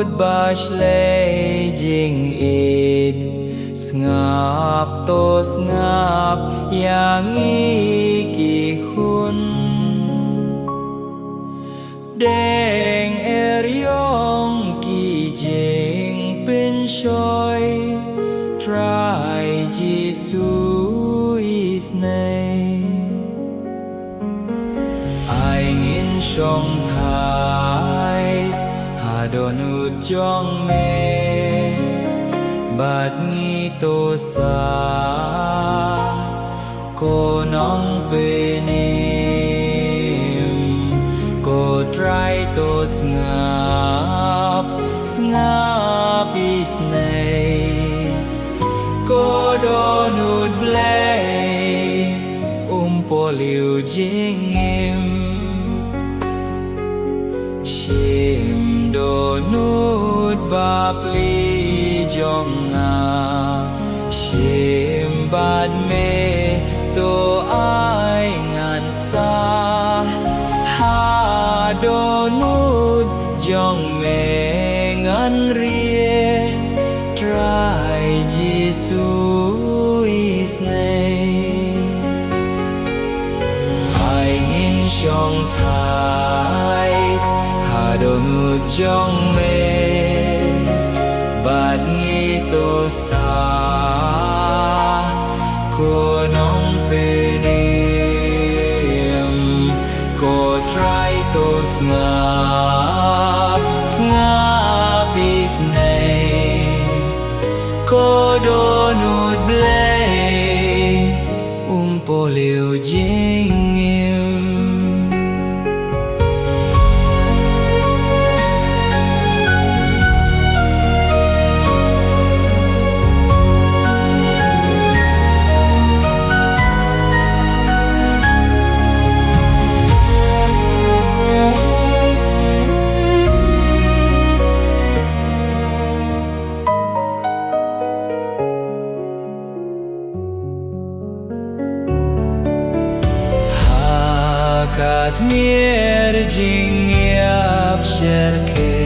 baślej dzień id Ngap tos ngap yang iki hun Đèn yong kỳ jing bên soi Trai Giêsu is name Ai nghìn song thái Hà đồn út chong mê Bát nghi tô sa Cô nong bê nim Cô trai tô ngap Ngap is nay Cô đồn út blay Po liu jing im Shim do nut ba pli jong nga Shim bad me to ai ngan sa Ha do nut jong me ngan rie Try Giêsu is name Trong thái Hà đồ ngư trong mê Bát nghi tô sa Cô nong bê niệm Cô trai tô ngap Ngap is nay Cô đô nụt blay Po liu jing im Kat mir jing yap sherke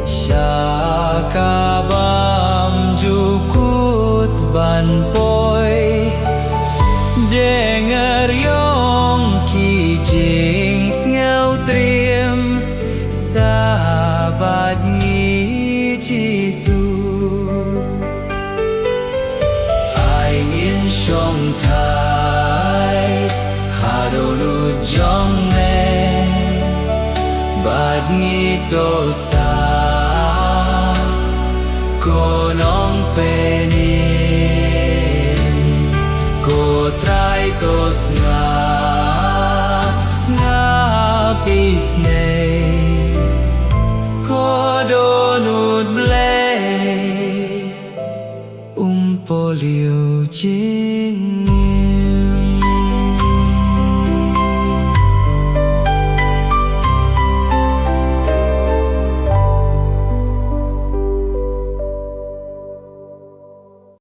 Shakabam jukut ban poi Dengar yong ki jing ngau trim Sabat ngi Giêsu Ai nghiên song thái Hà đồ nụ trong mê Bát nghi tô sa Cô nong bê nin Cô trai tô ngap Ngap is nê